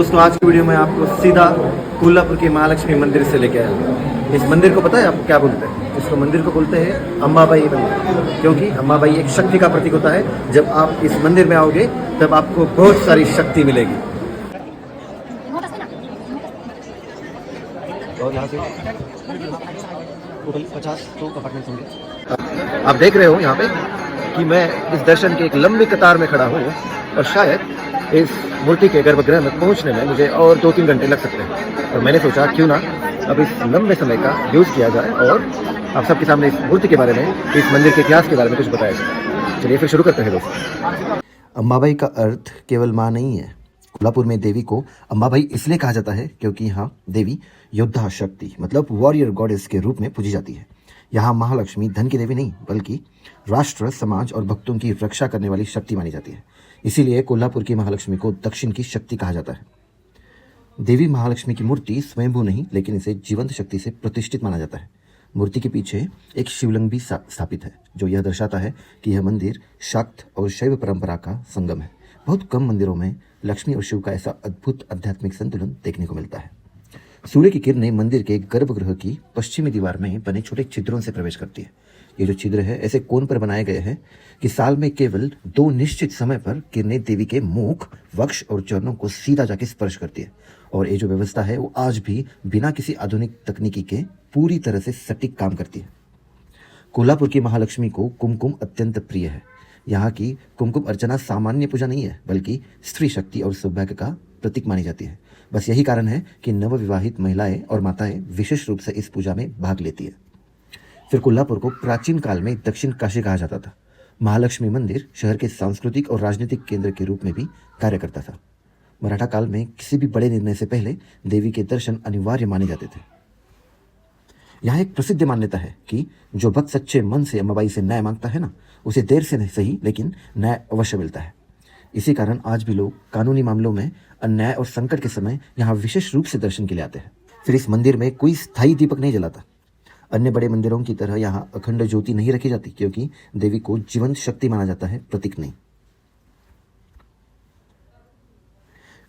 दोस्तों आज की वीडियो में आपको सीधा कोल्हापुर के महालक्ष्मी मंदिर से लेके आया। इस मंदिर को पता है आप क्या बोलते हैं? इसको मंदिर को बोलते हैं अम्बाबाई मंदिर, क्योंकि अम्बाबाई एक शक्ति का प्रतीक होता है। जब आप इस मंदिर में आओगे तब आपको बहुत सारी शक्ति मिलेगी। और यहाँ से टोटल 50 अपार्टमेंट्स होंगे। आप देख रहे हो यहाँ पे कि मैं इस दर्शन के एक लंबी कतार में खड़ा हूँ और शायद इस मूर्ति के गर्भगृह में पहुंचने में मुझे और 2-3 घंटे लग सकते हैं। और मैंने सोचा क्यों ना अब इस लंबे समय का यूज़ किया जाए और आप सबके सामने इस मूर्ति के बारे में, इस मंदिर के इतिहास के बारे में कुछ बताया जाए। चलिए फिर शुरू करते हैं दोस्तों। अम्बाबाई का अर्थ केवल माँ नहीं है। कोल्हापुर में देवी को अम्बाबाई इसलिए कहा जाता है क्योंकि यहाँ देवी योद्धा शक्ति मतलब वॉरियर गॉडेस के रूप में पूजी जाती है। यहाँ महालक्ष्मी धन की देवी नहीं बल्कि राष्ट्र, समाज और भक्तों की रक्षा करने वाली शक्ति मानी जाती है। इसीलिए कोल्हापुर की महालक्ष्मी को दक्षिण की शक्ति कहा जाता है। देवी महालक्ष्मी की मूर्ति स्वयंभू नहीं लेकिन इसे जीवंत शक्ति से प्रतिष्ठित माना जाता है। मूर्ति के पीछे एक शिवलिंग भी स्थापित है जो यह दर्शाता है कि यह मंदिर शाक्त और शैव परंपरा का संगम है। बहुत कम मंदिरों में लक्ष्मी और शिव का ऐसा अद्भुत आध्यात्मिक संतुलन देखने को मिलता है। सूर्य की किरणें मंदिर के गर्भगृह की पश्चिमी दीवार में बने छोटे छिद्रों से प्रवेश करती है। ये जो छिद्र है ऐसे कोण पर बनाए गए हैं कि साल में केवल 2 निश्चित समय पर किरणें देवी के मुख, वक्ष और चरणों को सीधा जाके स्पर्श करती है। और ये जो व्यवस्था है वो आज भी बिना किसी आधुनिक तकनीकी के पूरी तरह से सटीक काम करती है। कोल्हापुर की महालक्ष्मी को कुमकुम अत्यंत प्रिय है। यहाँ की कुमकुम अर्चना सामान्य पूजा नहीं है बल्कि स्त्री शक्ति और सौभाग्य का प्रतीक मानी जाती है। बस यही कारण है कि नवविवाहित महिलाएं और माताएं विशेष रूप से इस पूजा में भाग लेती है। फिर कोल्हापुर को प्राचीन काल में दक्षिण काशी कहा जाता था। महालक्ष्मी मंदिर शहर के सांस्कृतिक और राजनीतिक केंद्र के रूप में भी कार्य करता था। मराठा काल में किसी भी बड़े निर्णय से पहले देवी के दर्शन अनिवार्य माने जाते थे। यहाँ एक प्रसिद्ध मान्यता है कि जो भक्त सच्चे मन से अम्बाबाई से न्याय मांगता है ना, उसे देर से नहीं सही लेकिन न्याय अवश्य मिलता है। इसी कारण आज भी लोग कानूनी मामलों में अन्याय और संकट के समय यहाँ विशेष रूप से दर्शन के लिए आते हैं। फिर इस मंदिर में कोई स्थायी दीपक नहीं जलाता। अन्य बड़े मंदिरों की तरह यहाँ अखंड ज्योति नहीं रखी जाती क्योंकि देवी को जीवंत शक्ति माना जाता है, प्रतीक नहीं।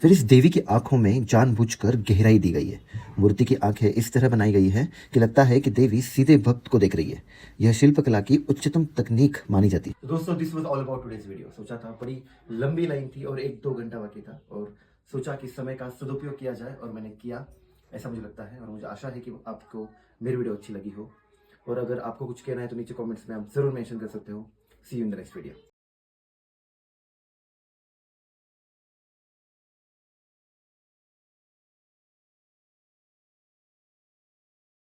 फिर इस देवी की आंखों में जानबूझकर गहराई दी गई है। मूर्ति की आंखें इस तरह बनाई गई है कि लगता है कि देवी सीधे भक्त को देख रही है। यह शिल्पकला की उच्चतम तकनीक मानी जाती है। दोस्तों this was all about today's video. सोचा था बड़ी लंबी लाइन थी और 1-2 घंटा बाकी था और सोचा कि समय का सदुपयोग किया जाए और मैंने किया, ऐसा मुझे लगता है। और मुझे आशा है कि आपको मेरी वीडियो अच्छी लगी हो। और अगर आपको कुछ कहना है तो नीचे कमेंट्स में आप जरूर मेंशन कर सकते हो। See you in the next video.